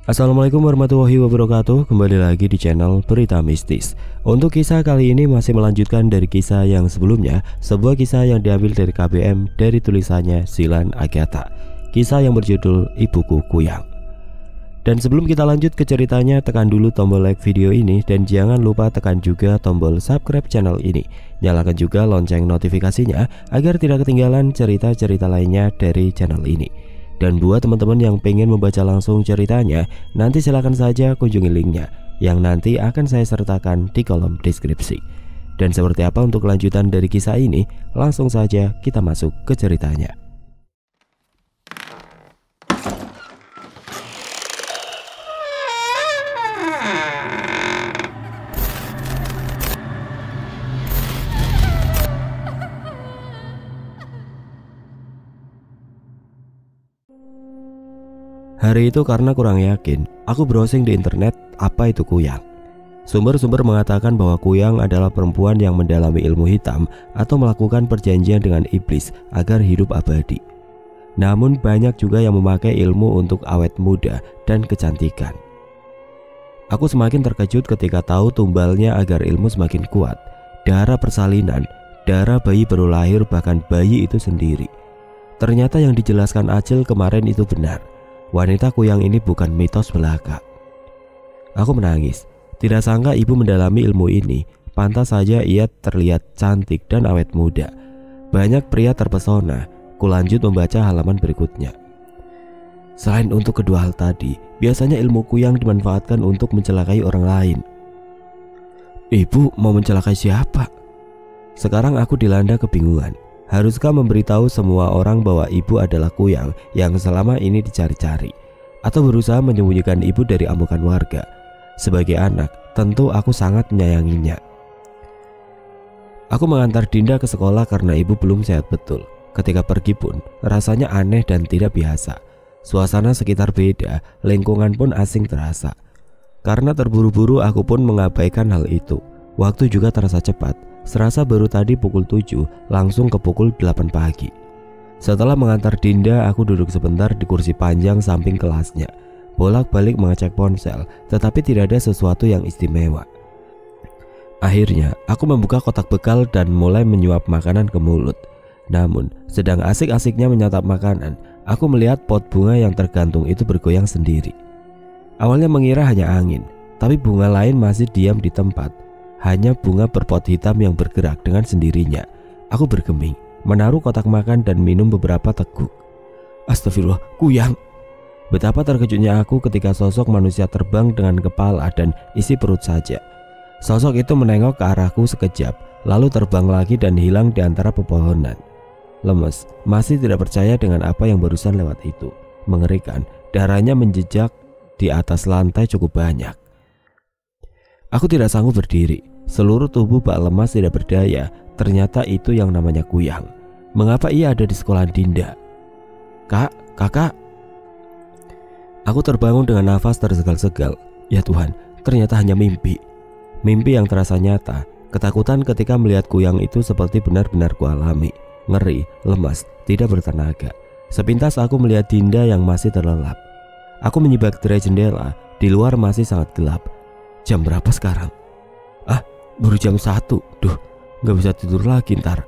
Assalamualaikum warahmatullahi wabarakatuh. Kembali lagi di channel Berita Mistis. Untuk kisah kali ini masih melanjutkan dari kisah yang sebelumnya, sebuah kisah yang diambil dari KBM dari tulisannya Silan Agatha. Kisah yang berjudul Ibuku Kuyang. Dan sebelum kita lanjut ke ceritanya, tekan dulu tombol like video ini dan jangan lupa tekan juga tombol subscribe channel ini. Nyalakan juga lonceng notifikasinya agar tidak ketinggalan cerita-cerita lainnya dari channel ini. Dan buat teman-teman yang pengen membaca langsung ceritanya, nanti silahkan saja kunjungi linknya yang nanti akan saya sertakan di kolom deskripsi. Dan seperti apa untuk kelanjutan dari kisah ini, langsung saja kita masuk ke ceritanya. Hari itu karena kurang yakin, aku browsing di internet apa itu kuyang. Sumber-sumber mengatakan bahwa kuyang adalah perempuan yang mendalami ilmu hitam atau melakukan perjanjian dengan iblis agar hidup abadi. Namun banyak juga yang memakai ilmu untuk awet muda dan kecantikan. Aku semakin terkejut ketika tahu tumbalnya agar ilmu semakin kuat, darah persalinan, darah bayi baru lahir, bahkan bayi itu sendiri. Ternyata yang dijelaskan Acil kemarin itu benar. Wanita kuyang ini bukan mitos belaka. Aku menangis. Tidak sangka ibu mendalami ilmu ini. Pantas saja ia terlihat cantik dan awet muda. Banyak pria terpesona. Kulanjut membaca halaman berikutnya. Selain untuk kedua hal tadi, biasanya ilmu kuyang dimanfaatkan untuk mencelakai orang lain. Ibu mau mencelakai siapa? Sekarang aku dilanda kebingungan. Haruskah memberitahu semua orang bahwa ibu adalah kuyang yang selama ini dicari-cari, atau berusaha menyembunyikan ibu dari amukan warga? Sebagai anak, tentu aku sangat menyayanginya. Aku mengantar Dinda ke sekolah karena ibu belum sehat betul. Ketika pergi pun, rasanya aneh dan tidak biasa. Suasana sekitar beda, lingkungan pun asing terasa. Karena terburu-buru, aku pun mengabaikan hal itu. Waktu juga terasa cepat. Serasa baru tadi pukul 7 langsung ke pukul 8 pagi. Setelah mengantar Dinda, aku duduk sebentar di kursi panjang samping kelasnya. Bolak-balik mengecek ponsel, tetapi tidak ada sesuatu yang istimewa. Akhirnya, aku membuka kotak bekal dan mulai menyuap makanan ke mulut. Namun, sedang asik-asiknya menyantap makanan, aku melihat pot bunga yang tergantung itu bergoyang sendiri. Awalnya mengira hanya angin, tapi bunga lain masih diam di tempat. Hanya bunga berpot hitam yang bergerak dengan sendirinya. Aku bergeming, menaruh kotak makan dan minum beberapa teguk. Astagfirullah, kuyang. Betapa terkejutnya aku ketika sosok manusia terbang dengan kepala dan isi perut saja. Sosok itu menengok ke arahku sekejap, lalu terbang lagi dan hilang di antara pepohonan. Lemes, masih tidak percaya dengan apa yang barusan lewat itu. Mengerikan, darahnya menjejak di atas lantai cukup banyak. Aku tidak sanggup berdiri. Seluruh tubuh bak lemas tidak berdaya. Ternyata itu yang namanya kuyang. Mengapa ia ada di sekolah Dinda? Kak, kakak. Aku terbangun dengan nafas tersegal-segal. Ya Tuhan, ternyata hanya mimpi. Mimpi yang terasa nyata. Ketakutan ketika melihat kuyang itu seperti benar-benar kualami. Ngeri, lemas, tidak bertenaga. Sepintas aku melihat Dinda yang masih terlelap. Aku menyibak tirai jendela. Di luar masih sangat gelap. Jam berapa sekarang? Baru jam 1. Duh, gak bisa tidur lagi ntar,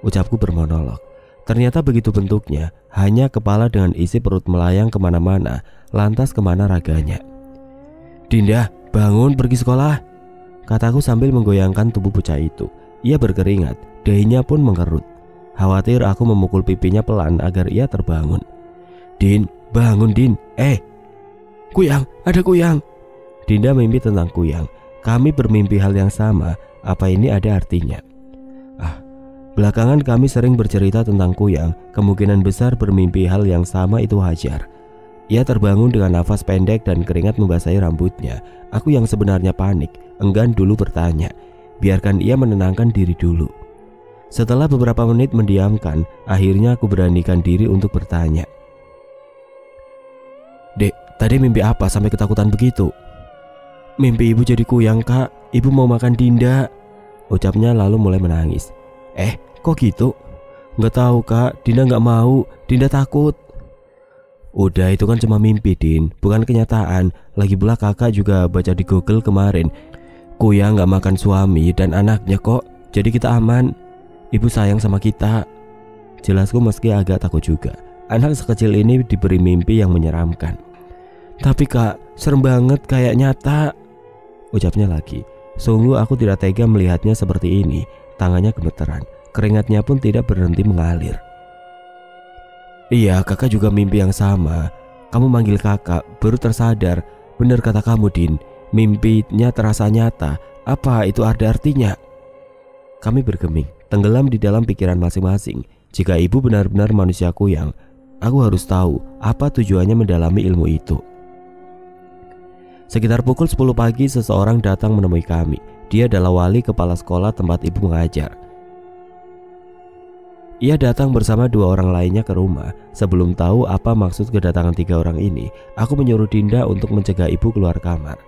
ucapku bermonolog. Ternyata begitu bentuknya, hanya kepala dengan isi perut melayang kemana-mana, lantas kemana raganya. Dinda, bangun pergi sekolah, kataku sambil menggoyangkan tubuh bocah itu. Ia berkeringat, dahinya pun mengerut. Khawatir aku memukul pipinya pelan agar ia terbangun. Din, bangun Din. Kuyang, ada kuyang. Dinda mimpi tentang kuyang. Kami bermimpi hal yang sama. Apa ini ada artinya? Belakangan kami sering bercerita tentang kuyang. Kemungkinan besar bermimpi hal yang sama itu wajar. Ia terbangun dengan nafas pendek dan keringat membasahi rambutnya. Aku yang sebenarnya panik, enggan dulu bertanya. Biarkan ia menenangkan diri dulu. Setelah beberapa menit mendiamkan, akhirnya aku beranikan diri untuk bertanya. Dek, tadi mimpi apa sampai ketakutan begitu? Mimpi ibu jadi kuyang kak, ibu mau makan Dinda, ucapnya lalu mulai menangis. Kok gitu? Nggak tahu kak, Dinda nggak mau, Dinda takut. Udah, itu kan cuma mimpi, Din, bukan kenyataan. Lagi pula kakak juga baca di Google kemarin, Kuya nggak makan suami dan anaknya kok. Jadi kita aman. Ibu sayang sama kita. Jelasku meski agak takut juga. Anak sekecil ini diberi mimpi yang menyeramkan. Tapi kak, serem banget kayak nyata, ucapnya lagi. Sungguh aku tidak tega melihatnya seperti ini. Tangannya gemeteran, keringatnya pun tidak berhenti mengalir. Iya, kakak juga mimpi yang sama. Kamu manggil kakak, baru tersadar. Benar kata kamu, Din. Mimpinya terasa nyata. Apa itu ada artinya? Kami bergeming, tenggelam di dalam pikiran masing-masing. Jika ibu benar-benar manusia kuyang, aku harus tahu apa tujuannya mendalami ilmu itu. Sekitar pukul 10 pagi seseorang datang menemui kami. Dia adalah wali kepala sekolah tempat ibu mengajar. Ia datang bersama 2 orang lainnya ke rumah. Sebelum tahu apa maksud kedatangan 3 orang ini, aku menyuruh Dinda untuk mencegah ibu keluar kamar.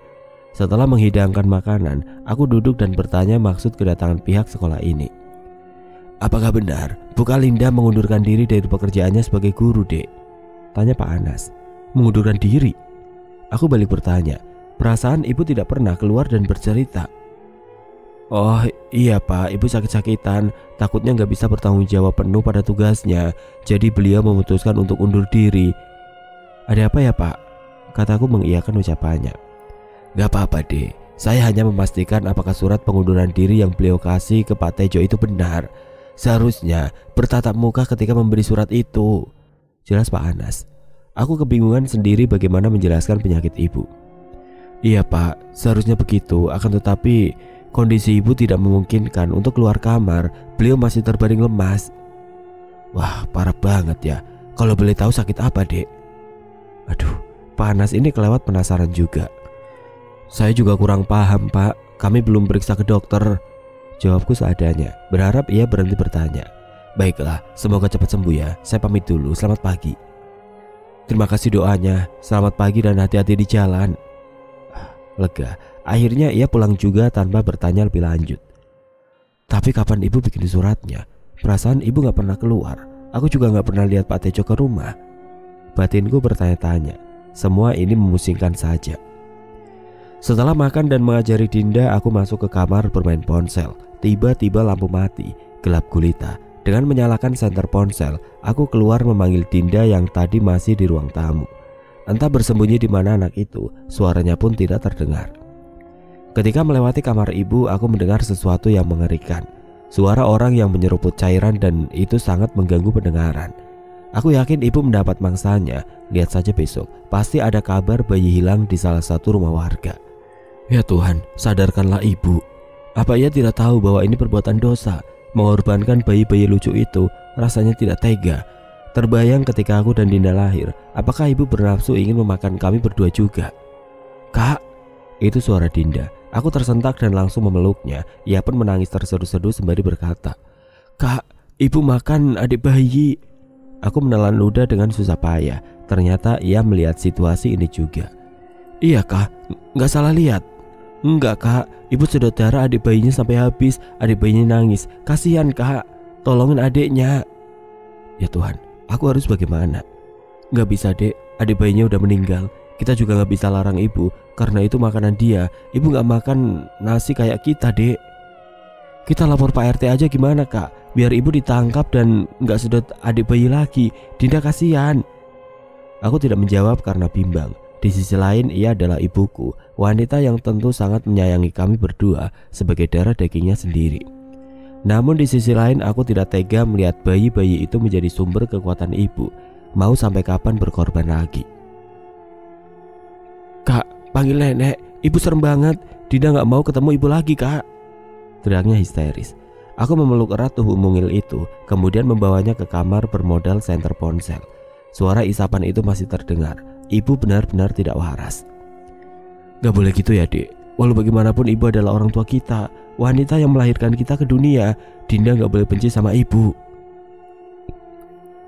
Setelah menghidangkan makanan, aku duduk dan bertanya maksud kedatangan pihak sekolah ini. Apakah benar Bu Kalinda mengundurkan diri dari pekerjaannya sebagai guru, Dek? Tanya Pak Anas. Mengundurkan diri? Aku balik bertanya. Perasaan ibu tidak pernah keluar dan bercerita. Oh iya Pak, ibu sakit-sakitan, takutnya nggak bisa bertanggung jawab penuh pada tugasnya, jadi beliau memutuskan untuk undur diri. Ada apa ya Pak? Kataku mengiyakan ucapannya. Gak apa-apa deh, saya hanya memastikan apakah surat pengunduran diri yang beliau kasih ke Pak Tejo itu benar. Seharusnya bertatap muka ketika memberi surat itu, jelas Pak Anas. Aku kebingungan sendiri bagaimana menjelaskan penyakit ibu. Iya Pak, seharusnya begitu, akan tetapi kondisi ibu tidak memungkinkan untuk keluar kamar. Beliau masih terbaring lemas. Wah, parah banget ya. Kalau boleh tahu sakit apa, Dek? Aduh, Pak Anas ini kelewat penasaran juga. Saya juga kurang paham, Pak. Kami belum periksa ke dokter. Jawabku seadanya, berharap ia berhenti bertanya. Baiklah, semoga cepat sembuh ya. Saya pamit dulu, selamat pagi. Terima kasih doanya. Selamat pagi dan hati-hati di jalan. Lega. Akhirnya ia pulang juga tanpa bertanya lebih lanjut. Tapi kapan ibu bikin suratnya? Perasaan ibu gak pernah keluar. Aku juga gak pernah lihat Pak Tejo ke rumah. Batinku bertanya-tanya. Semua ini memusingkan saja. Setelah makan dan mengajari Dinda, aku masuk ke kamar bermain ponsel. Tiba-tiba lampu mati, gelap gulita. Dengan menyalakan senter ponsel, aku keluar memanggil Dinda yang tadi masih di ruang tamu. Entah bersembunyi di mana anak itu, suaranya pun tidak terdengar. Ketika melewati kamar ibu, aku mendengar sesuatu yang mengerikan. Suara orang yang menyeruput cairan dan itu sangat mengganggu pendengaran. Aku yakin ibu mendapat mangsanya. Lihat saja besok, pasti ada kabar bayi hilang di salah satu rumah warga. Ya Tuhan, sadarkanlah ibu. Apa ia tidak tahu bahwa ini perbuatan dosa? Mengorbankan bayi-bayi lucu itu rasanya tidak tega. Terbayang ketika aku dan Dinda lahir, apakah ibu bernafsu ingin memakan kami berdua juga? Kak, itu suara Dinda. Aku tersentak dan langsung memeluknya. Ia pun menangis terseduh-seduh sembari berkata, Kak, ibu makan adik bayi. Aku menelan ludah dengan susah payah. Ternyata ia melihat situasi ini juga. Iya kak, gak salah lihat. Enggak kak, ibu sedot darah adik bayinya sampai habis. Adik bayinya nangis. Kasihan kak, tolongin adiknya. Ya Tuhan, aku harus bagaimana? Gak bisa dek, adik bayinya udah meninggal. Kita juga gak bisa larang ibu, karena itu makanan dia. Ibu gak makan nasi kayak kita dek. Kita lapor Pak RT aja gimana kak? Biar ibu ditangkap dan gak sedot adik bayi lagi. Dinda kasihan. Aku tidak menjawab karena bimbang. Di sisi lain ia adalah ibuku, wanita yang tentu sangat menyayangi kami berdua sebagai darah dagingnya sendiri. Namun di sisi lain aku tidak tega melihat bayi-bayi itu menjadi sumber kekuatan ibu. Mau sampai kapan berkorban lagi? Kak, panggil nenek, ibu serem banget. Dinda gak mau ketemu ibu lagi kak, teriaknya histeris. Aku memeluk erat tubuh mungil itu, kemudian membawanya ke kamar bermodal senter ponsel. Suara isapan itu masih terdengar. Ibu benar-benar tidak waras. Gak boleh gitu ya dek. Walau bagaimanapun ibu adalah orang tua kita, wanita yang melahirkan kita ke dunia. Dinda gak boleh benci sama ibu.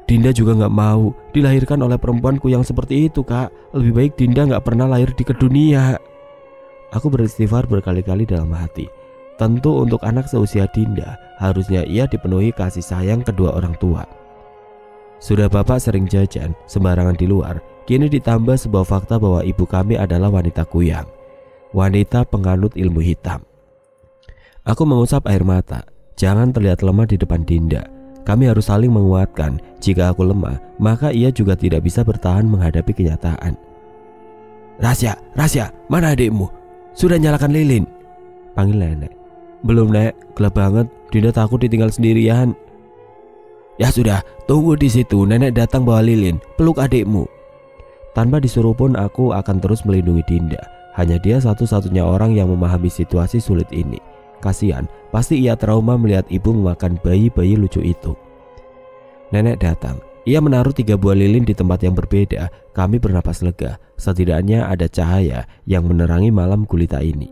Dinda juga gak mau dilahirkan oleh perempuanku yang seperti itu kak. Lebih baik Dinda gak pernah lahir di ke dunia. Aku beristighfar berkali-kali dalam hati. Tentu untuk anak seusia Dinda, harusnya ia dipenuhi kasih sayang kedua orang tua. Sudah bapak sering jajan sembarangan di luar, kini ditambah sebuah fakta bahwa ibu kami adalah wanita kuyang, wanita penganut ilmu hitam. Aku mengusap air mata. Jangan terlihat lemah di depan Dinda. Kami harus saling menguatkan. Jika aku lemah, maka ia juga tidak bisa bertahan menghadapi kenyataan. Rasya, mana adikmu? Sudah nyalakan lilin? Panggil nenek. Belum nek, gelap banget. Dinda takut ditinggal sendirian. Ya sudah, tunggu di situ. Nenek datang bawa lilin. Peluk adikmu. Tanpa disuruh pun aku akan terus melindungi Dinda. Hanya dia satu-satunya orang yang memahami situasi sulit ini. Kasihan, pasti ia trauma melihat ibu memakan bayi-bayi lucu itu. Nenek datang. Ia menaruh 3 buah lilin di tempat yang berbeda. Kami bernapas lega. Setidaknya ada cahaya yang menerangi malam gulita ini.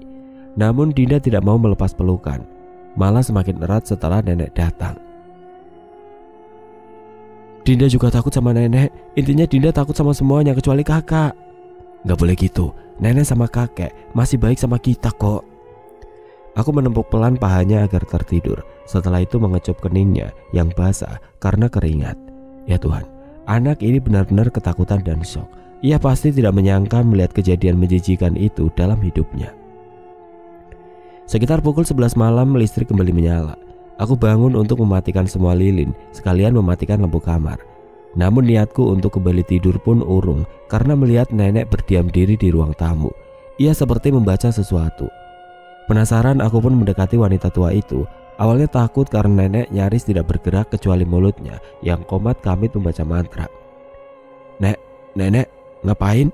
Namun Dinda tidak mau melepas pelukan. Malah semakin erat setelah nenek datang. Dinda juga takut sama nenek. Intinya Dinda takut sama semuanya kecuali kakak. Gak boleh gitu. Nenek sama kakek masih baik sama kita kok. Aku menempuk pelan pahanya agar tertidur. Setelah itu mengecup keningnya yang basah karena keringat. Ya Tuhan, anak ini benar-benar ketakutan dan shock. Ia pasti tidak menyangka melihat kejadian menjijikan itu dalam hidupnya. Sekitar pukul 11 malam listrik kembali menyala. Aku bangun untuk mematikan semua lilin, sekalian mematikan lampu kamar. Namun niatku untuk kembali tidur pun urung karena melihat nenek berdiam diri di ruang tamu. Ia seperti membaca sesuatu. Penasaran, aku pun mendekati wanita tua itu. Awalnya takut karena nenek nyaris tidak bergerak kecuali mulutnya yang komat kamit membaca mantra. Nenek, ngapain?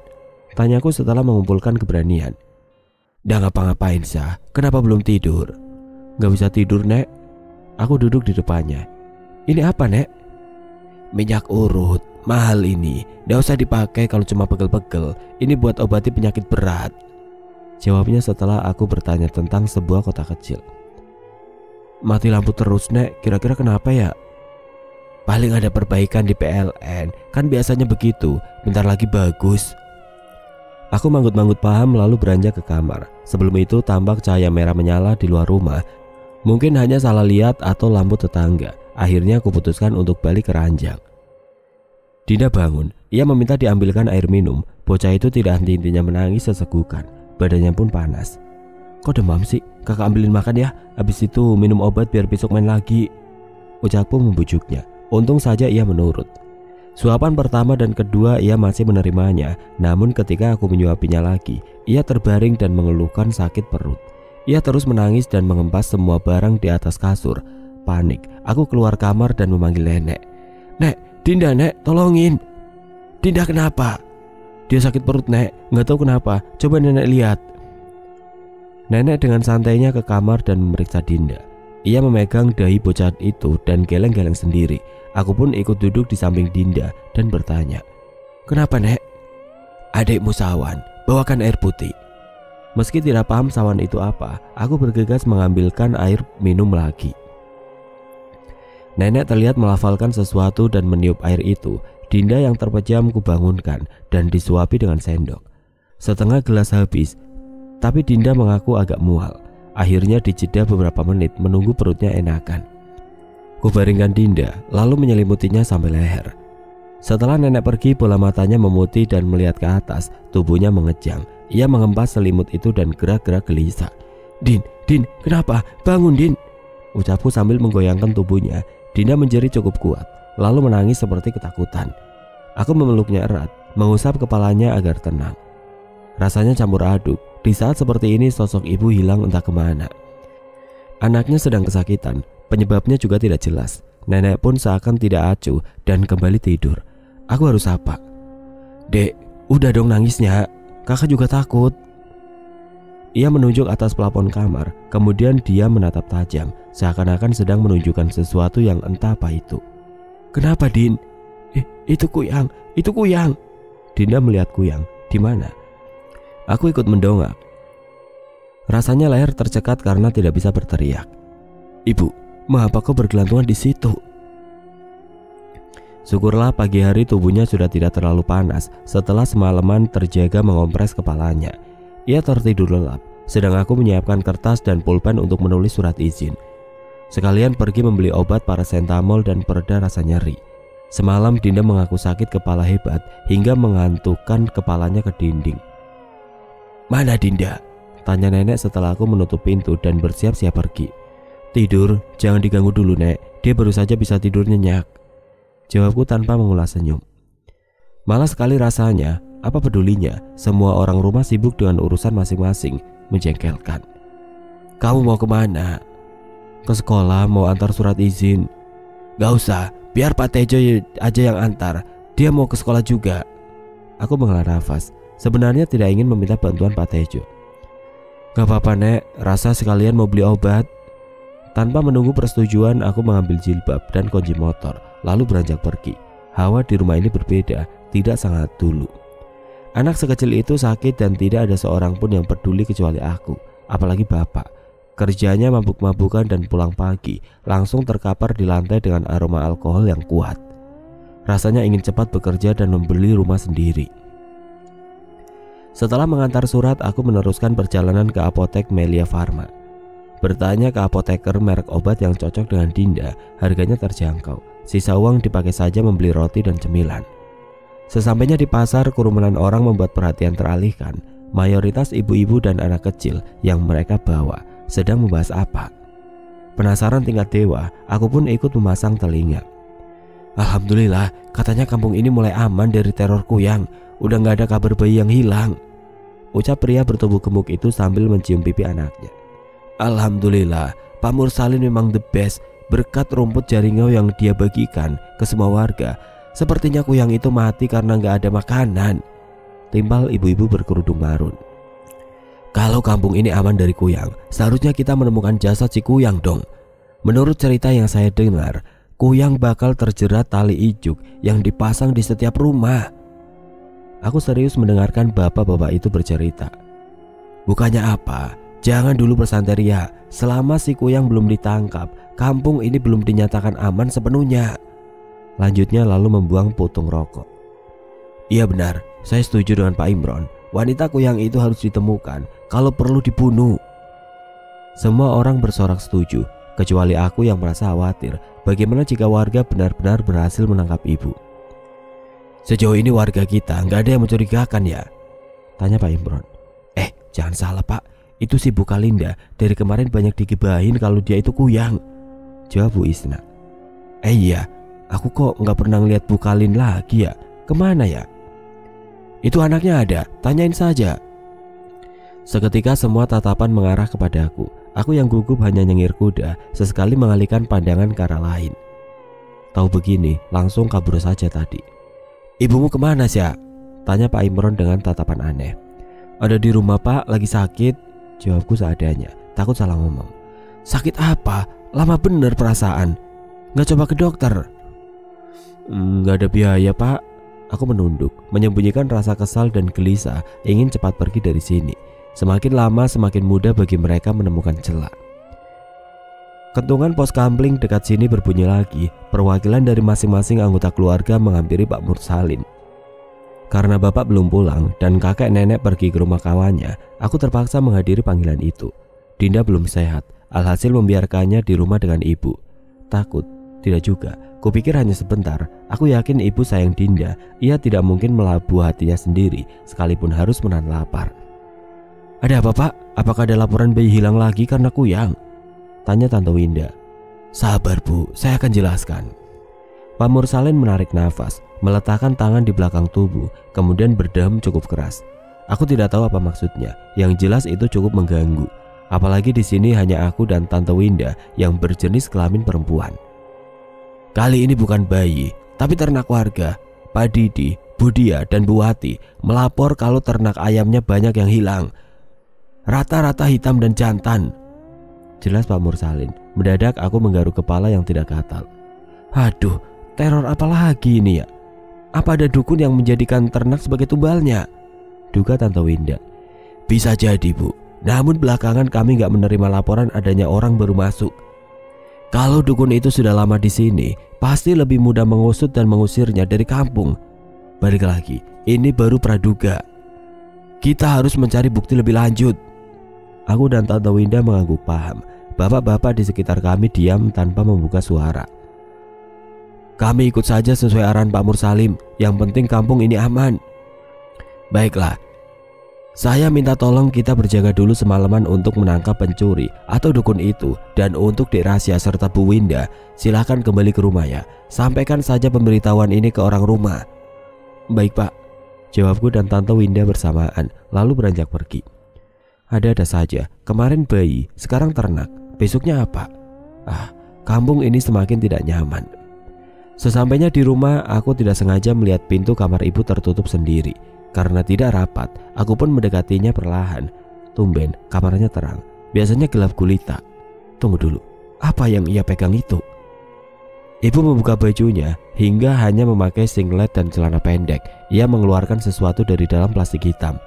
Tanyaku setelah mengumpulkan keberanian. Dah ngapa-ngapain sah, kenapa belum tidur? Gak bisa tidur nek. Aku duduk di depannya. Ini apa nek? Minyak urut, mahal ini. Gak usah dipakai kalau cuma pegel-pegel. Ini buat obati penyakit berat. Jawabnya setelah aku bertanya tentang sebuah kota kecil. Mati lampu terus nek, kira-kira kenapa ya? Paling ada perbaikan di PLN, kan biasanya begitu, bentar lagi bagus. Aku manggut-manggut paham lalu beranjak ke kamar. Sebelum itu tampak cahaya merah menyala di luar rumah. Mungkin hanya salah lihat atau lampu tetangga. Akhirnya aku putuskan untuk balik ke ranjang. Dinda bangun, ia meminta diambilkan air minum. Bocah itu tidak henti-hentinya menangis sesegukan. Badannya pun panas. Kok demam sih? Kakak ambilin makan ya. Habis itu minum obat biar besok main lagi. Ucapku membujuknya. Untung saja ia menurut. Suapan pertama dan kedua ia masih menerimanya. Namun ketika aku menyuapinya lagi, ia terbaring dan mengeluhkan sakit perut. Ia terus menangis dan mengempas semua barang di atas kasur. Panik, aku keluar kamar dan memanggil nenek. Nek, Dinda nek, tolongin. Dinda kenapa? Dia sakit perut nek, gak tahu kenapa. Coba nenek lihat. Nenek dengan santainya ke kamar dan memeriksa Dinda. Ia memegang dahi bocah itu dan geleng-geleng sendiri. Aku pun ikut duduk di samping Dinda dan bertanya, kenapa nek? Adikmu sawan, bawakan air putih. Meski tidak paham sawan itu apa, aku bergegas mengambilkan air minum lagi. Nenek terlihat melafalkan sesuatu dan meniup air itu. Dinda yang terpejam kubangunkan dan disuapi dengan sendok. Setengah gelas habis, tapi Dinda mengaku agak mual. Akhirnya dijeda beberapa menit menunggu perutnya enakan. Kubaringkan Dinda lalu menyelimutinya sampai leher. Setelah nenek pergi, bola matanya memutih dan melihat ke atas. Tubuhnya mengejang. Ia mengempas selimut itu dan gerak-gerak gelisah. Din, kenapa? Bangun Din. Ucapku sambil menggoyangkan tubuhnya. Dinda menjerit cukup kuat, lalu menangis seperti ketakutan. Aku memeluknya erat, mengusap kepalanya agar tenang. Rasanya campur aduk. Di saat seperti ini sosok ibu hilang entah kemana. Anaknya sedang kesakitan, penyebabnya juga tidak jelas. Nenek pun seakan tidak acuh dan kembali tidur. Aku harus apa? Dek, udah dong nangisnya. Kakak juga takut. Ia menunjuk atas plafon kamar, kemudian dia menatap tajam, seakan-akan sedang menunjukkan sesuatu yang entah apa itu. Kenapa Din? Itu kuyang. Dinda melihat kuyang. Di mana? Aku ikut mendongak. Rasanya leher tercekat karena tidak bisa berteriak. Ibu, mengapa kau bergelantungan di situ? Syukurlah pagi hari tubuhnya sudah tidak terlalu panas setelah semalaman terjaga mengompres kepalanya. Ia tertidur lelap, sedang aku menyiapkan kertas dan pulpen untuk menulis surat izin. Sekalian pergi membeli obat paracetamol dan pereda rasa nyeri. Semalam Dinda mengaku sakit kepala hebat hingga mengantukkan kepalanya ke dinding. "Mana Dinda?" tanya nenek setelah aku menutup pintu dan bersiap-siap pergi. "Tidur, jangan diganggu dulu Nek, dia baru saja bisa tidur nyenyak," jawabku tanpa mengulas senyum. Malas sekali rasanya, apa pedulinya, semua orang rumah sibuk dengan urusan masing-masing, menjengkelkan. "Kamu mau kemana?" "Ke sekolah, mau antar surat izin." "Gak usah, biar Pak Tejo aja yang antar, dia mau ke sekolah juga." Aku menghela nafas, sebenarnya tidak ingin meminta bantuan Pak Tejo. "Gak apa-apa Nek, rasa sekalian mau beli obat." Tanpa menunggu persetujuan, aku mengambil jilbab dan kunci motor, lalu beranjak pergi. Hawa di rumah ini berbeda, tidak sangat dulu. Anak sekecil itu sakit dan tidak ada seorang pun yang peduli kecuali aku, apalagi bapak. Kerjanya mabuk-mabukan dan pulang pagi langsung terkapar di lantai dengan aroma alkohol yang kuat. Rasanya ingin cepat bekerja dan membeli rumah sendiri. Setelah mengantar surat, aku meneruskan perjalanan ke apotek Melia Farma. Bertanya ke apoteker merek obat yang cocok dengan Dinda, harganya terjangkau. Sisa uang dipakai saja membeli roti dan cemilan. Sesampainya di pasar, kerumunan orang membuat perhatian teralihkan. Mayoritas ibu-ibu dan anak kecil yang mereka bawa sedang membahas apa. Penasaran tingkat dewa, aku pun ikut memasang telinga. "Alhamdulillah, katanya kampung ini mulai aman dari teror kuyang. Udah gak ada kabar bayi yang hilang," ucap pria bertubuh gemuk itu sambil mencium pipi anaknya. "Alhamdulillah, Pak Mursalin memang the best. Berkat rumput jaringau yang dia bagikan ke semua warga, sepertinya kuyang itu mati karena gak ada makanan," timpal ibu-ibu berkerudung marun. "Kalau kampung ini aman dari kuyang, seharusnya kita menemukan jasad si kuyang dong. Menurut cerita yang saya dengar, kuyang bakal terjerat tali ijuk yang dipasang di setiap rumah." Aku serius mendengarkan bapak-bapak itu bercerita. "Bukannya apa, jangan dulu bersanteria. Selama si kuyang belum ditangkap, kampung ini belum dinyatakan aman sepenuhnya," lanjutnya lalu membuang putung rokok. "Iya benar, saya setuju dengan Pak Imron. Wanita kuyang itu harus ditemukan, kalau perlu dibunuh." Semua orang bersorak setuju, kecuali aku yang merasa khawatir bagaimana jika warga benar-benar berhasil menangkap ibu. "Sejauh ini warga kita nggak ada yang mencurigakan ya?" tanya Pak Imron. Jangan salah Pak, itu si Bu Kalinda dari kemarin banyak digibahin kalau dia itu kuyang," jawab Bu Isna. Iya, aku kok nggak pernah ngeliat Bu Kalin lagi ya, kemana ya?" "Itu anaknya ada, tanyain saja." Seketika semua tatapan mengarah kepadaku. Aku yang gugup hanya nyengir kuda, sesekali mengalihkan pandangan ke arah lain. Tahu begini, langsung kabur saja tadi. "Ibumu kemana sih?" tanya Pak Imron dengan tatapan aneh. "Ada di rumah Pak, lagi sakit," jawabku seadanya, takut salah ngomong. "Sakit apa? Lama bener perasaan. Nggak coba ke dokter?" Nggak ada biaya Pak." Aku menunduk, menyembunyikan rasa kesal dan gelisah, ingin cepat pergi dari sini. Semakin lama semakin mudah bagi mereka menemukan celah. Kentungan pos kampling dekat sini berbunyi lagi. Perwakilan dari masing-masing anggota keluarga menghampiri Pak Mursalin. Karena bapak belum pulang dan kakek nenek pergi ke rumah kawannya, aku terpaksa menghadiri panggilan itu. Dinda belum sehat, alhasil membiarkannya di rumah dengan ibu. Takut? Tidak juga. Kupikir hanya sebentar. Aku yakin ibu sayang Dinda. Ia tidak mungkin melabuh hatinya sendiri sekalipun harus menahan lapar. "Ada apa Pak? Apakah ada laporan bayi hilang lagi karena kuyang?" tanya Tante Winda. "Sabar Bu, saya akan jelaskan." Pak Mursalin menarik nafas, meletakkan tangan di belakang tubuh, kemudian berdeham cukup keras. Aku tidak tahu apa maksudnya, yang jelas itu cukup mengganggu. Apalagi di sini hanya aku dan Tante Winda yang berjenis kelamin perempuan. "Kali ini bukan bayi, tapi ternak warga. Pak Didi, Bu Dia, dan Bu Wati melapor kalau ternak ayamnya banyak yang hilang. Rata-rata hitam dan jantan," jelas Pak Mursalin. Mendadak aku menggaruk kepala yang tidak gatal. Aduh, teror apa lagi ini ya? Apa ada dukun yang menjadikan ternak sebagai tumbalnya? Duga Tante Winda. "Bisa jadi Bu, namun belakangan kami gak menerima laporan adanya orang baru masuk. Kalau dukun itu sudah lama di sini, pasti lebih mudah mengusut dan mengusirnya dari kampung. Balik lagi, ini baru praduga. Kita harus mencari bukti lebih lanjut." Aku dan Tante Winda mengangguk paham. Bapak-bapak di sekitar kami diam tanpa membuka suara. Kami ikut saja sesuai arahan Pak Mursalim. Yang penting kampung ini aman. Baiklah. Saya minta tolong kita berjaga dulu semalaman untuk menangkap pencuri atau dukun itu. Dan untuk Dek Rahasia serta Bu Winda, silahkan kembali ke rumah ya. Sampaikan saja pemberitahuan ini ke orang rumah. Baik Pak, jawabku dan Tante Winda bersamaan, lalu beranjak pergi. Ada-ada saja, kemarin bayi, sekarang ternak, besoknya apa? Kampung ini semakin tidak nyaman. Sesampainya di rumah, aku tidak sengaja melihat pintu kamar ibu tertutup sendiri. Karena tidak rapat, aku pun mendekatinya perlahan. Tumben, kamarnya terang, biasanya gelap gulita. Tunggu dulu, apa yang ia pegang itu? Ibu membuka bajunya hingga hanya memakai singlet dan celana pendek. Ia mengeluarkan sesuatu dari dalam plastik hitam.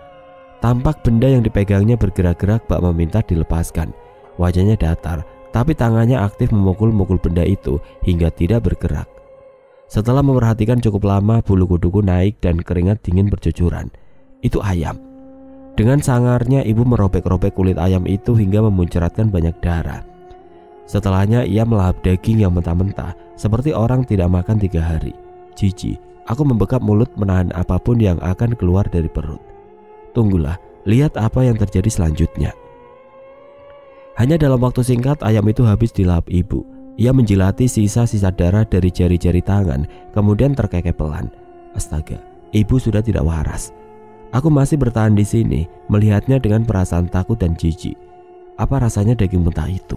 Tampak benda yang dipegangnya bergerak-gerak bak meminta dilepaskan. Wajahnya datar, tapi tangannya aktif memukul-mukul benda itu hingga tidak bergerak. Setelah memperhatikan cukup lama, bulu kuduku naik dan keringat dingin bercucuran. Itu ayam. Dengan sangarnya ibu merobek-robek kulit ayam itu hingga memuncratkan banyak darah. Setelahnya ia melahap daging yang mentah-mentah seperti orang tidak makan 3 hari. Jijik, aku membekap mulut menahan apapun yang akan keluar dari perut. Tunggulah, lihat apa yang terjadi selanjutnya. Hanya dalam waktu singkat ayam itu habis dilahap ibu. Ia menjilati sisa-sisa darah dari jari-jari tangan, kemudian terkekeh pelan. Astaga, ibu sudah tidak waras. Aku masih bertahan di sini, melihatnya dengan perasaan takut dan jijik. Apa rasanya daging mentah itu?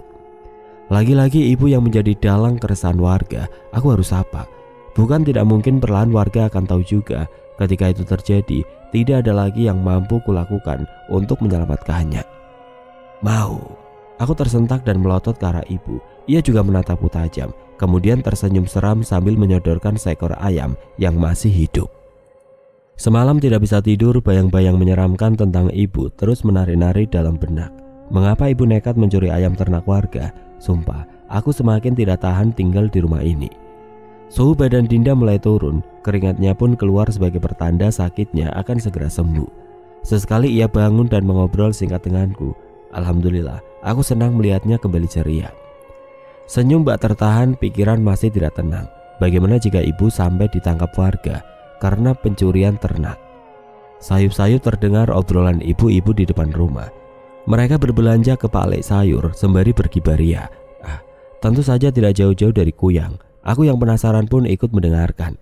Lagi-lagi ibu yang menjadi dalang keresahan warga. Aku harus apa? Bukan tidak mungkin perlahan warga akan tahu juga. Ketika itu terjadi, tidak ada lagi yang mampu kulakukan untuk menyelamatkannya. Mau. Aku tersentak dan melotot ke arah ibu. Ia juga menatapku tajam, kemudian tersenyum seram sambil menyodorkan seekor ayam yang masih hidup. Semalam tidak bisa tidur, bayang-bayang menyeramkan tentang ibu terus menari-nari dalam benak. Mengapa ibu nekat mencuri ayam ternak warga? Sumpah, aku semakin tidak tahan tinggal di rumah ini. Suhu badan Dinda mulai turun, keringatnya pun keluar sebagai pertanda sakitnya akan segera sembuh. Sesekali ia bangun dan mengobrol singkat denganku. Alhamdulillah, aku senang melihatnya kembali ceria. Senyum bak tertahan, pikiran masih tidak tenang. Bagaimana jika ibu sampai ditangkap warga karena pencurian ternak? Sayup-sayup terdengar obrolan ibu-ibu di depan rumah. Mereka berbelanja ke Pak Lek sayur sembari bergibaria. Tentu saja tidak jauh-jauh dari Kuyang. Aku yang penasaran pun ikut mendengarkan.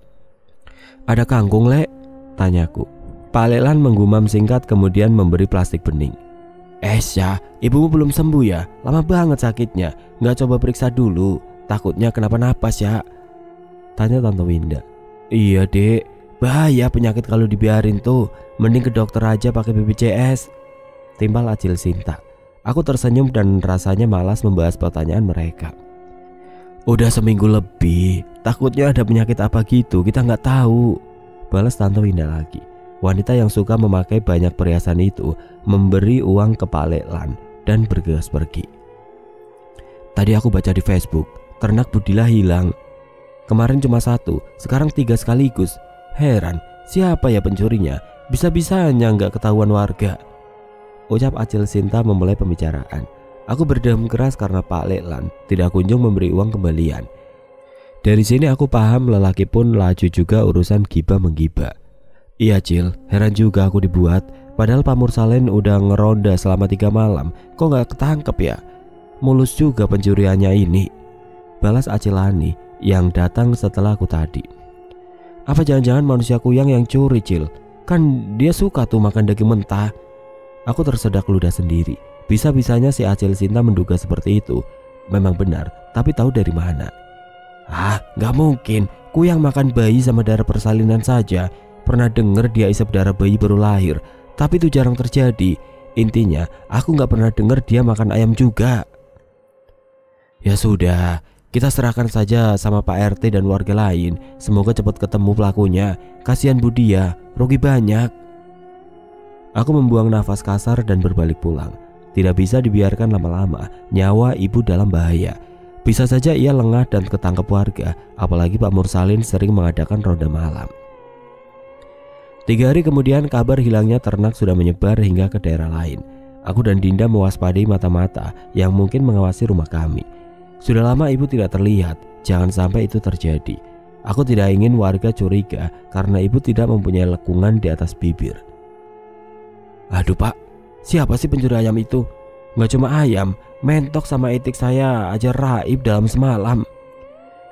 Ada kangkung, Lek? Tanyaku. Pak Leklan menggumam singkat kemudian memberi plastik bening. Ya, ibumu belum sembuh ya? Lama banget sakitnya. Nggak coba periksa dulu, takutnya kenapa-napa ya? Tanya Tante Winda. Iya dek, bahaya penyakit kalau dibiarin tuh. Mending ke dokter aja pakai BPJS. Timbal Acil Sinta. Aku tersenyum dan rasanya malas membahas pertanyaan mereka. Udah seminggu lebih, takutnya ada penyakit apa gitu, kita nggak tahu. Balas Tante Winda lagi. Wanita yang suka memakai banyak perhiasan itu memberi uang ke Pak Leklan dan bergegas pergi. Tadi aku baca di Facebook, ternak Budila hilang. Kemarin cuma 1, sekarang 3 sekaligus. Heran, siapa ya pencurinya? Bisa-bisanya nggak ketahuan warga. Ucap Acil Sinta memulai pembicaraan. Aku berdeham keras karena Pak Leklan tidak kunjung memberi uang kembalian. Dari sini aku paham lelaki pun laju juga urusan gibah-menggibah. Iya Cil, heran juga aku dibuat. Padahal Pak Mursalim udah ngeronda selama 3 malam. Kok gak ketangkep ya? Mulus juga pencuriannya ini. Balas Acilani yang datang setelah aku tadi. Apa jangan-jangan manusia Kuyang yang curi Cil? Kan dia suka tuh makan daging mentah. Aku tersedak ludah sendiri. Bisa-bisanya si Acil Sinta menduga seperti itu. Memang benar, tapi tahu dari mana? Gak mungkin. Kuyang makan bayi sama darah persalinan saja. Pernah dengar dia isap darah bayi baru lahir, tapi itu jarang terjadi. Intinya, aku gak pernah dengar dia makan ayam juga. Ya sudah, kita serahkan saja sama Pak RT dan warga lain. Semoga cepat ketemu pelakunya. Kasihan Budia, rugi banyak. Aku membuang nafas kasar dan berbalik pulang. Tidak bisa dibiarkan lama-lama, nyawa ibu dalam bahaya. Bisa saja ia lengah dan ketangkep warga, apalagi Pak Mursalim sering mengadakan ronda malam. 3 hari kemudian kabar hilangnya ternak sudah menyebar hingga ke daerah lain. Aku dan Dinda mewaspadai mata-mata yang mungkin mengawasi rumah kami. Sudah lama ibu tidak terlihat, jangan sampai itu terjadi. Aku tidak ingin warga curiga karena ibu tidak mempunyai lekungan di atas bibir. Aduh pak, siapa sih pencuri ayam itu? Gak cuma ayam, mentok sama itik saya aja raib dalam semalam,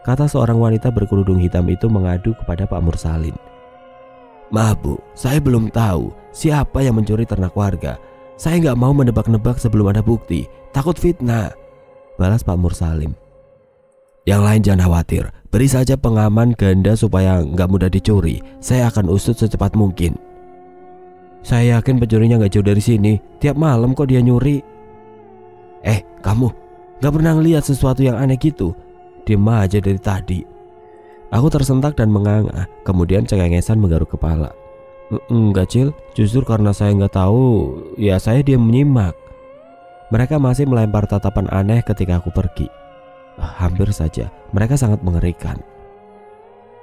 kata seorang wanita berkerudung hitam itu mengadu kepada Pak Mursalin. Maaf bu, saya belum tahu siapa yang mencuri ternak warga. Saya gak mau menebak-nebak sebelum ada bukti, takut fitnah, balas Pak Mursalim. Yang lain jangan khawatir, beri saja pengaman ganda supaya nggak mudah dicuri. Saya akan usut secepat mungkin. Saya yakin pencurinya nggak jauh dari sini. Tiap malam kok dia nyuri. Kamu nggak pernah ngeliat sesuatu yang aneh gitu? Diem aja dari tadi. Aku tersentak dan menganga, kemudian cengengesan menggaruk kepala. Enggak Cil, justru karena saya nggak tahu, ya saya diam menyimak. Mereka masih melempar tatapan aneh ketika aku pergi. Hampir saja, mereka sangat mengerikan.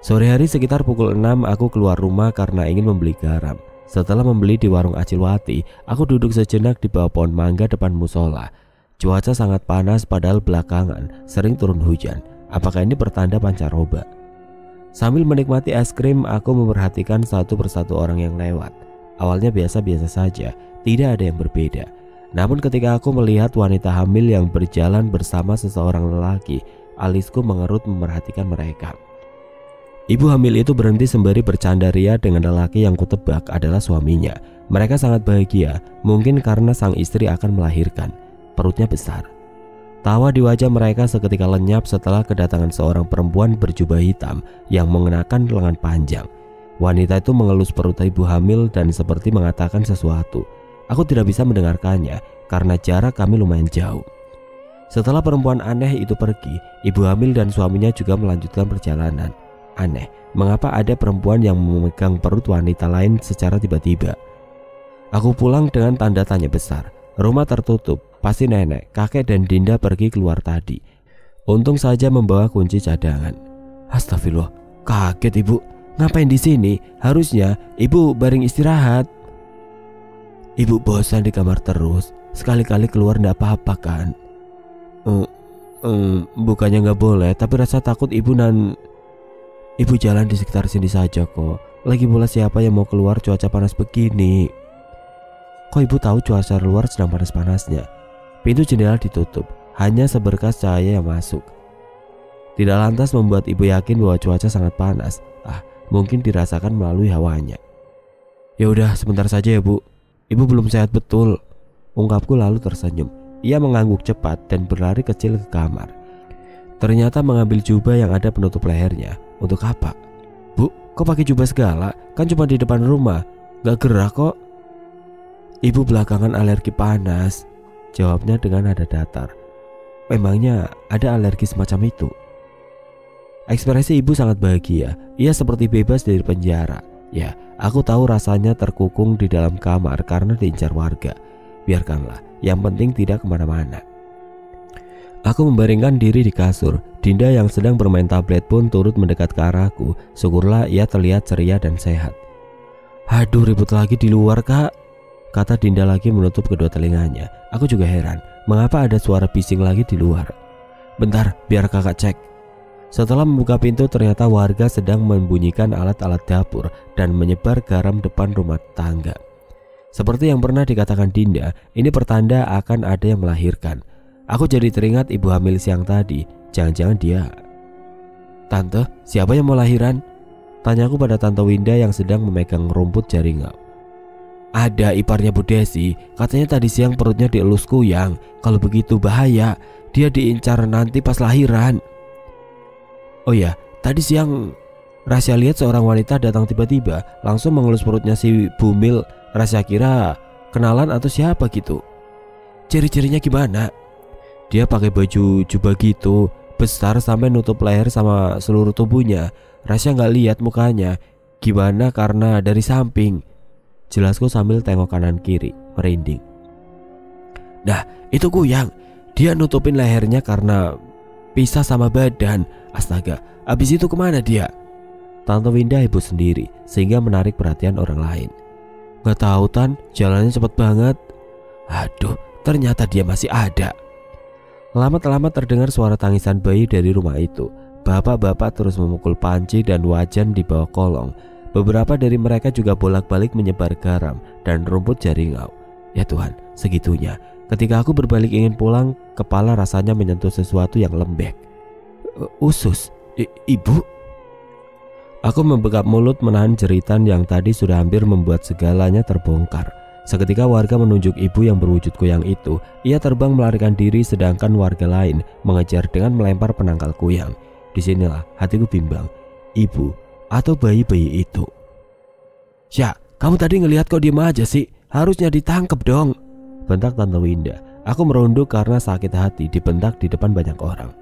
Sore hari sekitar pukul 6 aku keluar rumah karena ingin membeli garam. Setelah membeli di warung Acilwati, aku duduk sejenak di bawah pohon mangga depan musola. Cuaca sangat panas padahal belakangan sering turun hujan. Apakah ini pertanda pancaroba? Sambil menikmati es krim, aku memperhatikan satu persatu orang yang lewat. Awalnya biasa-biasa saja, tidak ada yang berbeda. Namun ketika aku melihat wanita hamil yang berjalan bersama seseorang lelaki, alisku mengerut memerhatikan mereka. Ibu hamil itu berhenti sembari bercanda ria dengan lelaki yang kutebak adalah suaminya. Mereka sangat bahagia, mungkin karena sang istri akan melahirkan. Perutnya besar. Tawa di wajah mereka seketika lenyap setelah kedatangan seorang perempuan berjubah hitam yang mengenakan lengan panjang. Wanita itu mengelus perut ibu hamil dan seperti mengatakan sesuatu. Aku tidak bisa mendengarkannya karena jarak kami lumayan jauh. Setelah perempuan aneh itu pergi, ibu hamil dan suaminya juga melanjutkan perjalanan. Aneh, mengapa ada perempuan yang memegang perut wanita lain secara tiba-tiba? Aku pulang dengan tanda tanya besar. Rumah tertutup, pasti nenek, kakek dan Dinda pergi keluar tadi. Untung saja membawa kunci cadangan. Astagfirullah, kaget ibu. Ngapain di sini? Harusnya ibu baring istirahat. Ibu bosan di kamar terus, sekali-kali keluar ndak apa-apa kan? Bukannya nggak boleh, tapi rasa takut ibu Ibu jalan di sekitar sini saja kok. Lagi pula siapa yang mau keluar cuaca panas begini? Kok ibu tahu cuaca luar sedang panas-panasnya? Pintu jendela ditutup, hanya seberkas cahaya yang masuk. Tidak lantas membuat ibu yakin bahwa cuaca sangat panas. Mungkin dirasakan melalui hawanya. Ya udah, sebentar saja ya bu. Ibu belum sehat betul, ungkapku lalu tersenyum. Ia mengangguk cepat dan berlari kecil ke kamar. Ternyata mengambil jubah yang ada penutup lehernya. Untuk apa? Bu, kok pakai jubah segala? Kan cuma di depan rumah, gak gerah kok. Ibu belakangan alergi panas, jawabnya dengan nada datar. Memangnya ada alergi semacam itu? Ekspresi ibu sangat bahagia. Ia seperti bebas dari penjara. Ya, aku tahu rasanya terkukung di dalam kamar karena diincar warga. Biarkanlah, yang penting tidak kemana-mana. Aku membaringkan diri di kasur. Dinda yang sedang bermain tablet pun turut mendekat ke arahku. Syukurlah ia terlihat ceria dan sehat. Aduh, ribut lagi di luar kak, kata Dinda lagi menutup kedua telinganya. Aku juga heran, mengapa ada suara bising lagi di luar. Bentar, biar kakak cek. Setelah membuka pintu, ternyata warga sedang membunyikan alat-alat dapur dan menyebar garam depan rumah tangga. Seperti yang pernah dikatakan Dinda, ini pertanda akan ada yang melahirkan. Aku jadi teringat ibu hamil siang tadi. Jangan-jangan dia. Tante, siapa yang mau lahiran? Tanyaku pada Tante Winda yang sedang memegang rumput jaringau. Ada iparnya Bu Desi, katanya tadi siang perutnya dielus kuyang. Kalau begitu bahaya, dia diincar nanti pas lahiran. Oh ya, tadi siang Rasya lihat seorang wanita datang tiba-tiba, langsung mengelus perutnya si Bumil. Rasya kira kenalan atau siapa gitu. Ciri-cirinya gimana? Dia pakai baju jubah gitu, besar sampai nutup leher sama seluruh tubuhnya. Rasya nggak lihat mukanya gimana karena dari samping. Jelasku sambil tengok kanan kiri, merinding. Nah, itu kuyang. Dia nutupin lehernya karena pisah sama badan. Astaga, abis itu kemana dia? Tante Winda heboh sendiri sehingga menarik perhatian orang lain. Gak tahu Tan, jalannya cepet banget. Aduh, ternyata dia masih ada. Lama-lama terdengar suara tangisan bayi dari rumah itu. Bapak-bapak terus memukul panci dan wajan di bawah kolong. Beberapa dari mereka juga bolak-balik menyebar garam dan rumput jaringau. Ya Tuhan, segitunya. Ketika aku berbalik ingin pulang, kepala rasanya menyentuh sesuatu yang lembek. Usus? Ibu? Aku membekap mulut menahan jeritan yang tadi sudah hampir membuat segalanya terbongkar. Seketika warga menunjuk ibu yang berwujud kuyang itu. Ia terbang melarikan diri sedangkan warga lain mengejar dengan melempar penangkal kuyang. Disinilah hatiku bimbang. Ibu atau bayi-bayi itu? Sya, kamu tadi ngelihat kok diem aja sih? Harusnya ditangkep dong, bentak Tante Winda. Aku merunduk karena sakit hati dibentak di depan banyak orang.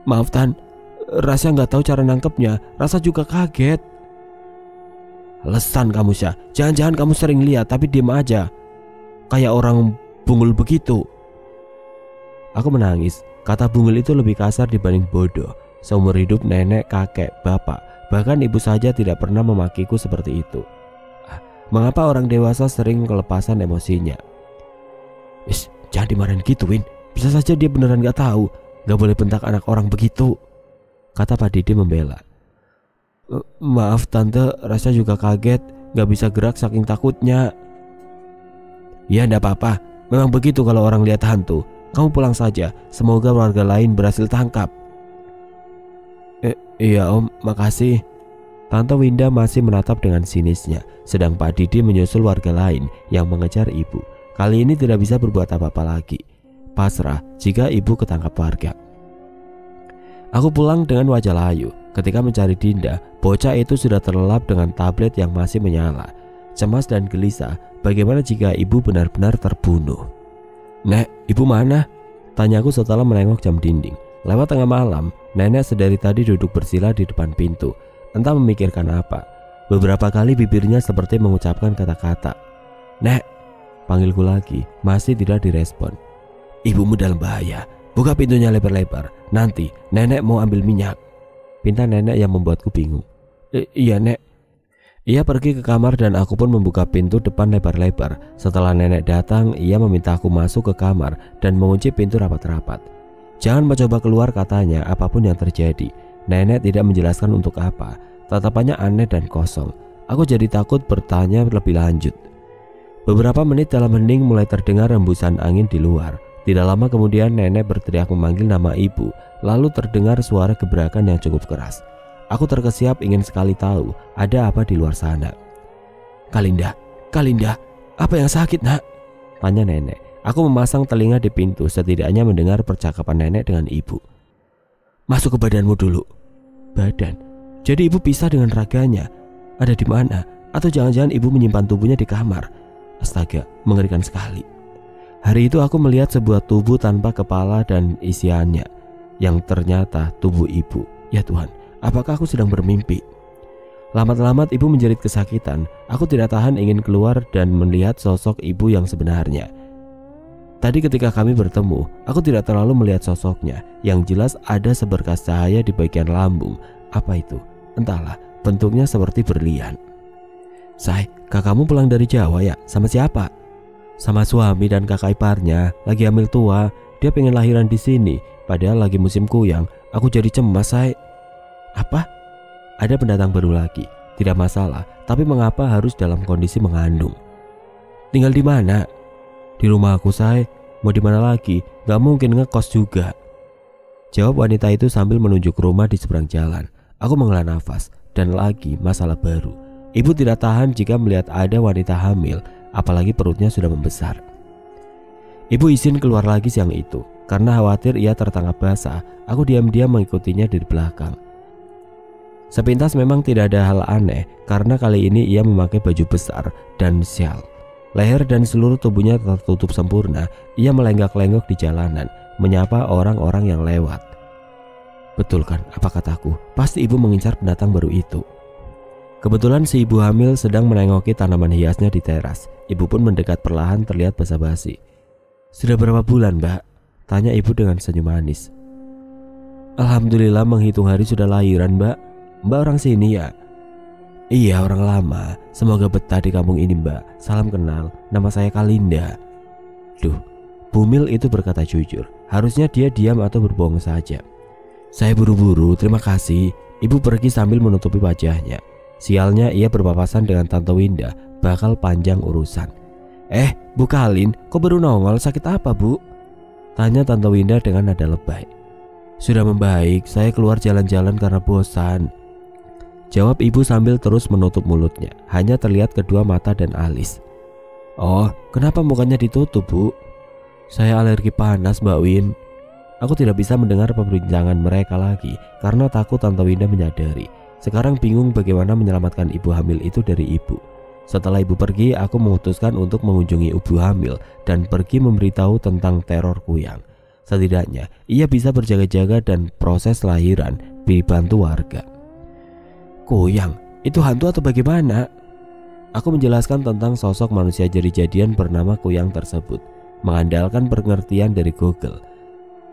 Maaf Tan, Rasa nggak tahu cara nangkepnya. Rasa juga kaget. Lesan kamu Syah, jangan-jangan kamu sering lihat tapi diem aja, kayak orang bungul begitu. Aku menangis. Kata bungul itu lebih kasar dibanding bodoh. Seumur hidup nenek, kakek, bapak, bahkan ibu saja tidak pernah memakiku seperti itu. Mengapa orang dewasa sering kelepasan emosinya? Jangan dimarahin gitu Win. Bisa saja dia beneran gak tahu. Gak boleh bentak anak orang begitu, kata Pak Didi membela. Maaf tante, Rasa juga kaget. Gak bisa gerak saking takutnya. Ya ndak apa-apa. Memang begitu kalau orang lihat hantu. Kamu pulang saja. Semoga warga lain berhasil tangkap. Iya om, makasih. Tante Winda masih menatap dengan sinisnya. Sedang Pak Didi menyusul warga lain yang mengejar ibu. Kali ini tidak bisa berbuat apa-apa lagi. Pasrah jika ibu ketangkap warga. Aku pulang dengan wajah layu. Ketika mencari Dinda, bocah itu sudah terlelap dengan tablet yang masih menyala. Cemas dan gelisah, bagaimana jika ibu benar-benar terbunuh? Nek, ibu mana? Tanyaku setelah menengok jam dinding. Lewat tengah malam, nenek sedari tadi duduk bersila di depan pintu. Entah memikirkan apa. Beberapa kali bibirnya seperti mengucapkan kata-kata. Nek, panggilku lagi, masih tidak direspon. Ibumu dalam bahaya. Buka pintunya lebar-lebar. Nanti nenek mau ambil minyak. Pinta nenek yang membuatku bingung. Iya nek. Ia pergi ke kamar dan aku pun membuka pintu depan lebar-lebar. Setelah nenek datang, ia meminta aku masuk ke kamar dan mengunci pintu rapat-rapat. Jangan mencoba keluar katanya apapun yang terjadi. Nenek tidak menjelaskan untuk apa. Tatapannya aneh dan kosong. Aku jadi takut bertanya lebih lanjut. Beberapa menit dalam hening mulai terdengar rembusan angin di luar. Tidak lama kemudian nenek berteriak memanggil nama ibu. Lalu terdengar suara gebrakan yang cukup keras. Aku terkesiap ingin sekali tahu ada apa di luar sana. Kalinda, apa yang sakit nak? Tanya nenek. Aku memasang telinga di pintu setidaknya mendengar percakapan nenek dengan ibu. Masuk ke badanmu dulu. Badan? Jadi ibu pisah dengan raganya. Ada di mana? Atau jangan-jangan ibu menyimpan tubuhnya di kamar? Astaga, mengerikan sekali. Hari itu aku melihat sebuah tubuh tanpa kepala dan isiannya, yang ternyata tubuh ibu. Ya Tuhan, apakah aku sedang bermimpi? Lambat-lambat ibu menjerit kesakitan. Aku tidak tahan ingin keluar dan melihat sosok ibu yang sebenarnya. Tadi ketika kami bertemu, aku tidak terlalu melihat sosoknya. Yang jelas ada seberkas cahaya di bagian lambung. Apa itu? Entahlah, bentuknya seperti berlian. Say, kakakmu pulang dari Jawa ya? Sama siapa? Sama suami dan kakak iparnya. Lagi hamil tua. Dia pengen lahiran di sini. Padahal lagi musim kuyang. Aku jadi cemas, say. Apa? Ada pendatang baru lagi. Tidak masalah. Tapi mengapa harus dalam kondisi mengandung? Tinggal di mana? Di rumah aku, say. Mau di mana lagi? Gak mungkin ngekos juga. Jawab wanita itu sambil menunjuk rumah di seberang jalan. Aku menghela nafas. Dan lagi masalah baru. Ibu tidak tahan jika melihat ada wanita hamil, apalagi perutnya sudah membesar. Ibu izin keluar lagi siang itu. Karena khawatir ia tertangkap basah, aku diam-diam mengikutinya dari belakang. Sepintas memang tidak ada hal aneh, karena kali ini ia memakai baju besar dan syal. Leher dan seluruh tubuhnya tertutup sempurna. Ia melenggak-lenggok di jalanan, menyapa orang-orang yang lewat. Betul kan apa kataku? Pasti ibu mengincar pendatang baru itu. Kebetulan si ibu hamil sedang menengoki tanaman hiasnya di teras. Ibu pun mendekat perlahan terlihat basa-basi. Sudah berapa bulan mbak? Tanya ibu dengan senyum manis. Alhamdulillah menghitung hari sudah lahiran mbak. Mbak orang sini ya? Iya orang lama. Semoga betah di kampung ini mbak. Salam kenal, nama saya Kalinda. Duh, Bumil itu berkata jujur. Harusnya dia diam atau berbohong saja. Saya buru-buru, terima kasih. Ibu pergi sambil menutupi wajahnya. Sialnya ia berpapasan dengan Tante Winda, bakal panjang urusan. Bu Kalin, kok baru nongol, sakit apa bu? Tanya Tante Winda dengan nada lebay. Sudah membaik, saya keluar jalan-jalan karena bosan. Jawab ibu sambil terus menutup mulutnya, hanya terlihat kedua mata dan alis. Oh, kenapa mukanya ditutup bu? Saya alergi panas Mbak Win. Aku tidak bisa mendengar perbincangan mereka lagi karena takut Tante Winda menyadari. Sekarang bingung bagaimana menyelamatkan ibu hamil itu dari ibu. Setelah ibu pergi, aku memutuskan untuk mengunjungi ibu hamil dan pergi memberitahu tentang teror Kuyang. Setidaknya ia bisa berjaga-jaga dan proses lahiran dibantu warga. Kuyang, itu hantu atau bagaimana? Aku menjelaskan tentang sosok manusia jadi-jadian bernama Kuyang tersebut, mengandalkan pengertian dari Google.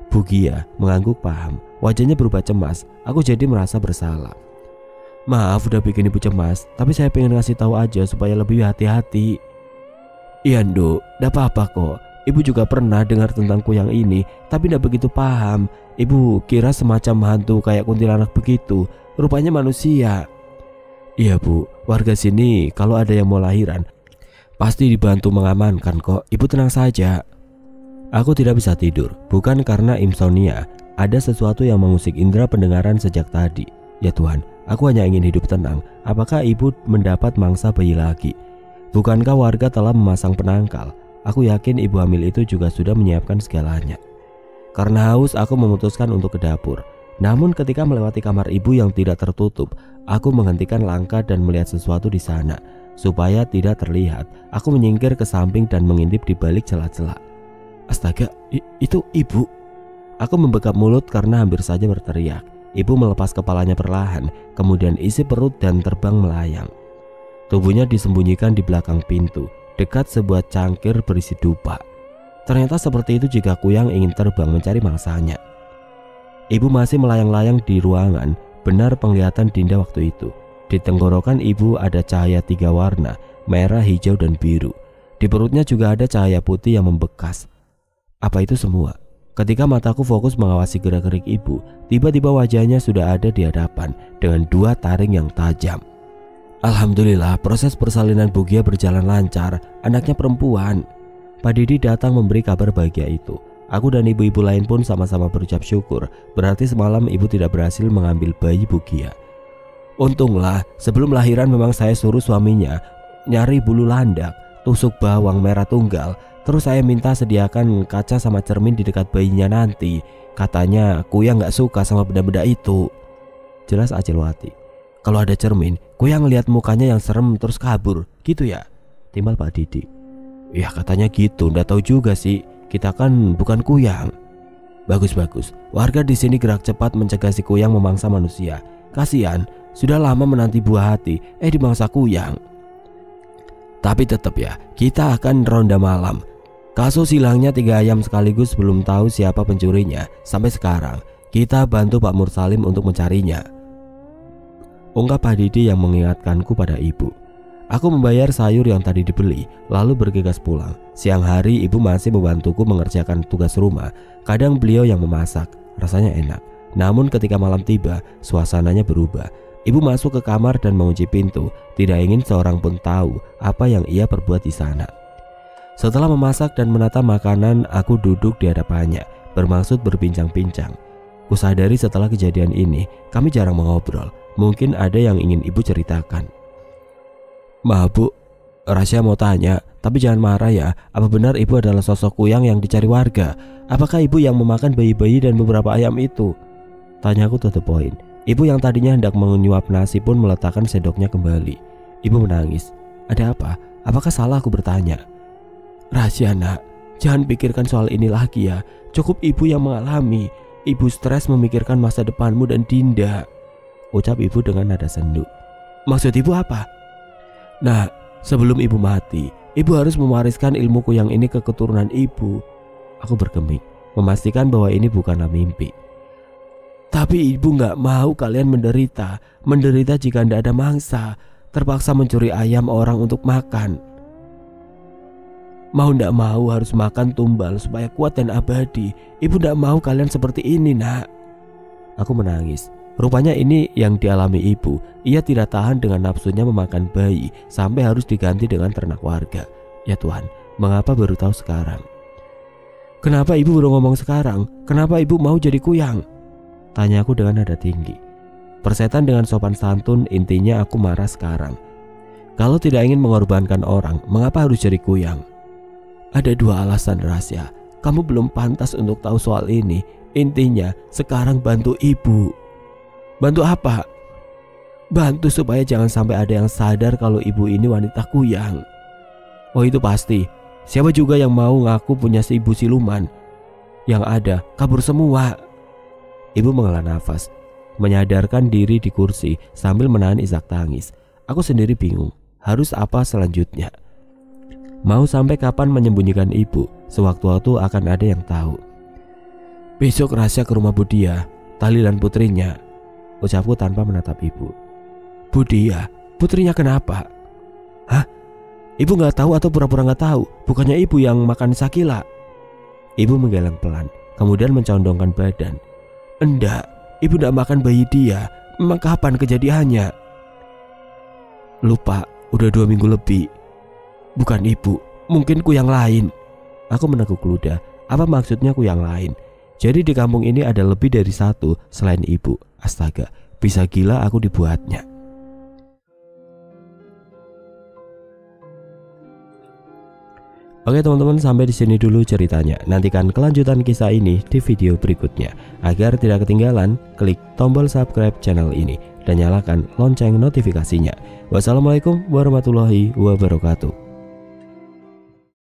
Bugia mengangguk paham, wajahnya berubah cemas. Aku jadi merasa bersalah. Maaf udah bikin ibu cemas, tapi saya pengen ngasih tahu aja supaya lebih hati-hati. Iya Nduk, gak apa-apa kok. Ibu juga pernah dengar tentang Kuyang ini, tapi gak begitu paham. Ibu kira semacam hantu kayak kuntilanak begitu, rupanya manusia. Iya bu, warga sini kalau ada yang mau lahiran pasti dibantu mengamankan kok. Ibu tenang saja. Aku tidak bisa tidur, bukan karena insomnia. Ada sesuatu yang mengusik indera pendengaran sejak tadi. Ya Tuhan, aku hanya ingin hidup tenang. Apakah ibu mendapat mangsa bayi lagi? Bukankah warga telah memasang penangkal? Aku yakin ibu hamil itu juga sudah menyiapkan segalanya. Karena haus, aku memutuskan untuk ke dapur. Namun ketika melewati kamar ibu yang tidak tertutup, aku menghentikan langkah dan melihat sesuatu di sana. Supaya tidak terlihat, aku menyingkir ke samping dan mengintip di balik celah-celah. Astaga, itu ibu. Aku membekap mulut karena hampir saja berteriak. Ibu melepas kepalanya perlahan, kemudian isi perut dan terbang melayang. Tubuhnya disembunyikan di belakang pintu, dekat sebuah cangkir berisi dupa. Ternyata seperti itu jika Kuyang ingin terbang mencari mangsanya. Ibu masih melayang-layang di ruangan, benar penglihatan Dinda waktu itu. Di tenggorokan ibu ada cahaya 3 warna, merah, hijau, dan biru. Di perutnya juga ada cahaya putih yang membekas. Apa itu semua? Ketika mataku fokus mengawasi gerak-gerik ibu, tiba-tiba wajahnya sudah ada di hadapan dengan 2 taring yang tajam. Alhamdulillah, proses persalinan Bugia berjalan lancar. Anaknya perempuan. Pak Didi datang memberi kabar bahagia itu. Aku dan ibu-ibu lain pun sama-sama berucap syukur. Berarti semalam ibu tidak berhasil mengambil bayi Bugia. Untunglah, sebelum lahiran memang saya suruh suaminya nyari bulu landak, tusuk bawang merah tunggal. Terus saya minta sediakan kaca sama cermin di dekat bayinya nanti. Katanya Kuyang gak suka sama benda-benda itu. Jelas Acelwati. Kalau ada cermin, Kuyang lihat mukanya yang serem terus kabur. Gitu ya? Timbal Pak Didi. Ya katanya gitu, ndak tahu juga sih. Kita kan bukan Kuyang. Bagus-bagus. Warga di sini gerak cepat mencegah si Kuyang memangsa manusia. Kasihan, sudah lama menanti buah hati, dimangsa Kuyang. Tapi tetap ya, kita akan ronda malam. Kasus hilangnya 3 ayam sekaligus belum tahu siapa pencurinya. Sampai sekarang kita bantu Pak Mursalim untuk mencarinya. Ungkap Pak Didi yang mengingatkanku pada ibu. Aku membayar sayur yang tadi dibeli, lalu bergegas pulang. Siang hari ibu masih membantuku mengerjakan tugas rumah. Kadang beliau yang memasak, rasanya enak. Namun ketika malam tiba, suasananya berubah. Ibu masuk ke kamar dan mengunci pintu, tidak ingin seorang pun tahu apa yang ia perbuat di sana. Setelah memasak dan menata makanan, aku duduk di hadapannya, bermaksud berbincang-bincang. Kusadari setelah kejadian ini, kami jarang mengobrol. Mungkin ada yang ingin ibu ceritakan. Maaf bu, Rasya mau tanya, tapi jangan marah ya. Apa benar ibu adalah sosok Kuyang yang dicari warga? Apakah ibu yang memakan bayi-bayi dan beberapa ayam itu? Tanyaku to the point. Ibu yang tadinya hendak menyuap nasi pun meletakkan sendoknya kembali. Ibu menangis. Ada apa? Apakah salah aku bertanya? Rasya nak, jangan pikirkan soal ini lagi ya. Cukup ibu yang mengalami. Ibu stres memikirkan masa depanmu dan Dinda. Ucap ibu dengan nada sendu. Maksud ibu apa? Nah, sebelum ibu mati, ibu harus mewariskan ilmu Kuyang ini ke keturunan ibu. Aku bergeming, memastikan bahwa ini bukanlah mimpi. Tapi ibu gak mau kalian menderita. Menderita jika tidak ada mangsa. Terpaksa mencuri ayam orang untuk makan. Mau ndak mau harus makan tumbal supaya kuat dan abadi. Ibu ndak mau kalian seperti ini nak. Aku menangis. Rupanya ini yang dialami ibu. Ia tidak tahan dengan nafsunya memakan bayi sampai harus diganti dengan ternak warga. Ya Tuhan, mengapa baru tahu sekarang? Kenapa ibu baru ngomong sekarang? Kenapa ibu mau jadi kuyang? Tanyaku dengan nada tinggi. Persetan dengan sopan santun, intinya aku marah sekarang. Kalau tidak ingin mengorbankan orang, mengapa harus jadi kuyang? Ada 2 alasan rahasia. Kamu belum pantas untuk tahu soal ini. Intinya sekarang bantu ibu. Bantu apa? Bantu supaya jangan sampai ada yang sadar kalau ibu ini wanita kuyang. Oh itu pasti. Siapa juga yang mau ngaku punya si ibu siluman? Yang ada kabur semua. Ibu menghela nafas, menyadarkan diri di kursi sambil menahan isak tangis. Aku sendiri bingung, harus apa selanjutnya. Mau sampai kapan menyembunyikan ibu? Sewaktu-waktu akan ada yang tahu. Besok rahasia ke rumah Budia, Tali dan putrinya, ucapku tanpa menatap ibu. Budia? Putrinya kenapa? Hah? Ibu gak tahu atau pura-pura gak tahu? Bukannya ibu yang makan Sakila? Ibu menggeleng pelan, kemudian mencondongkan badan. Enggak, ibu gak makan bayi dia. Memang kapan kejadiannya? Lupa, udah 2 minggu lebih. Bukan ibu, mungkin ku yang lain. Aku meneguk ludah. Apa maksudnya ku yang lain? Jadi di kampung ini ada lebih dari 1 selain ibu. Astaga, bisa gila aku dibuatnya. Oke teman-teman, sampai di sini dulu ceritanya. Nantikan kelanjutan kisah ini di video berikutnya. Agar tidak ketinggalan, klik tombol subscribe channel ini dan nyalakan lonceng notifikasinya. Wassalamualaikum warahmatullahi wabarakatuh.